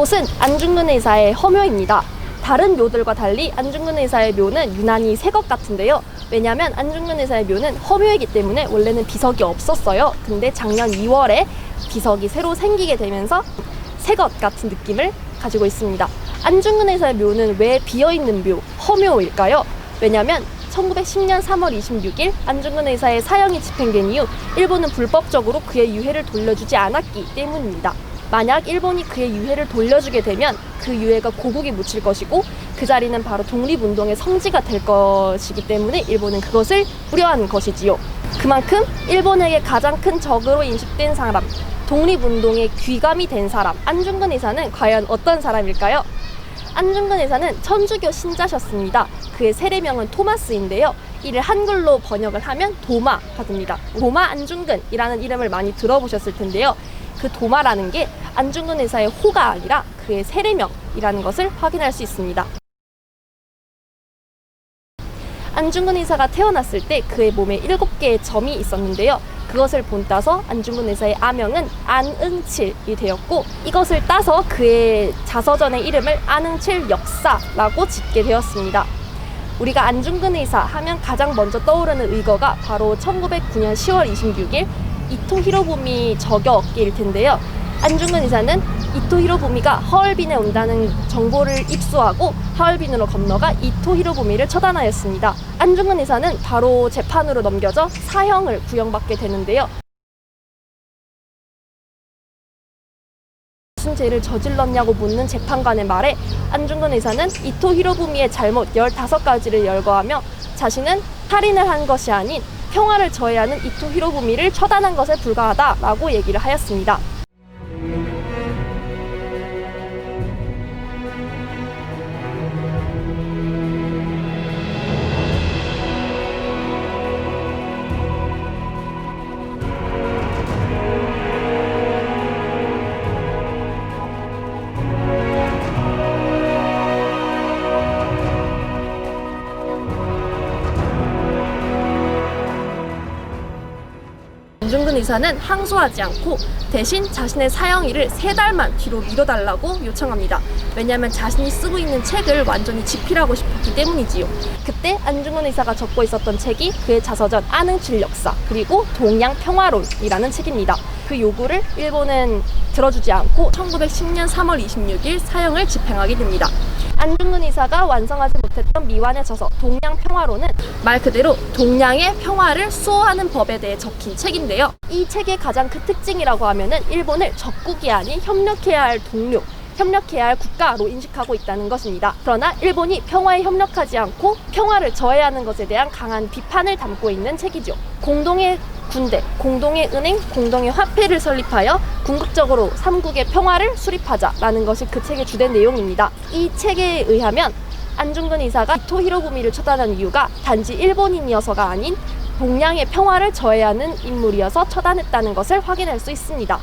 이곳은 안중근 의사의 허묘입니다. 다른 묘들과 달리 안중근 의사의 묘는 유난히 새 것 같은데요. 왜냐하면 안중근 의사의 묘는 허묘이기 때문에 원래는 비석이 없었어요. 근데 작년 2월에 비석이 새로 생기게 되면서 새 것 같은 느낌을 가지고 있습니다. 안중근 의사의 묘는 왜 비어있는 묘, 허묘일까요? 왜냐하면 1910년 3월 26일 안중근 의사의 사형이 집행된 이후 일본은 불법적으로 그의 유해를 돌려주지 않았기 때문입니다. 만약 일본이 그의 유해를 돌려주게 되면 그 유해가 고국이 묻힐 것이고 그 자리는 바로 독립운동의 성지가 될 것이기 때문에 일본은 그것을 우려하는 것이지요. 그만큼 일본에게 가장 큰 적으로 인식된 사람, 독립운동의 귀감이 된 사람, 안중근 의사는 과연 어떤 사람일까요? 안중근 의사는 천주교 신자셨습니다. 그의 세례명은 토마스인데요. 이를 한글로 번역을 하면 도마가 됩니다. 도마 안중근이라는 이름을 많이 들어보셨을 텐데요. 그 도마라는 게 안중근 의사의 호가 아니라 그의 세례명이라는 것을 확인할 수 있습니다. 안중근 의사가 태어났을 때 그의 몸에 7개의 점이 있었는데요. 그것을 본따서 안중근 의사의 아명은 안응칠이 되었고 이것을 따서 그의 자서전의 이름을 안응칠 역사라고 짓게 되었습니다. 우리가 안중근 의사 하면 가장 먼저 떠오르는 의거가 바로 1909년 10월 26일 이토 히로부미 저격일 텐데요. 안중근 의사는 이토 히로부미가 하얼빈에 온다는 정보를 입수하고 하얼빈으로 건너가 이토 히로부미를 처단하였습니다. 안중근 의사는 바로 재판으로 넘겨져 사형을 구형받게 되는데요. 무슨 죄를 저질렀냐고 묻는 재판관의 말에 안중근 의사는 이토 히로부미의 잘못 15가지를 열거하며 자신은 살인을 한 것이 아닌 평화를 저해하는 이토 히로부미를 처단한 것에 불과하다라고 얘기를 하였습니다. 안중근 의사는 항소하지 않고 대신 자신의 사형일을 3달만 뒤로 미뤄달라고 요청합니다. 왜냐하면 자신이 쓰고 있는 책을 완전히 집필하고 싶었기 때문이지요. 그때 안중근 의사가 적고 있었던 책이 그의 자서전 안응칠 역사 그리고 동양평화론이라는 책입니다. 그 요구를 일본은 들어주지 않고 1910년 3월 26일 사형을 집행하게 됩니다. 안중근 의사가 완성하지 못했던 미완의 저서 동양평화론은 말 그대로 동양의 평화를 수호하는 법에 대해 적힌 책인데요. 이 책의 가장 큰 특징이라고 하면은 일본을 적국이 아닌 협력해야 할 동료, 협력해야 할 국가로 인식하고 있다는 것입니다. 그러나 일본이 평화에 협력하지 않고 평화를 저해하는 것에 대한 강한 비판을 담고 있는 책이죠. 공동의 군대, 공동의 은행, 공동의 화폐를 설립하여 궁극적으로 삼국의 평화를 수립하자라는 것이 그 책의 주된 내용입니다. 이 책에 의하면 안중근 의사가 이토 히로부미를 처단한 이유가 단지 일본인이어서가 아닌 동양의 평화를 저해하는 인물이어서 처단했다는 것을 확인할 수 있습니다.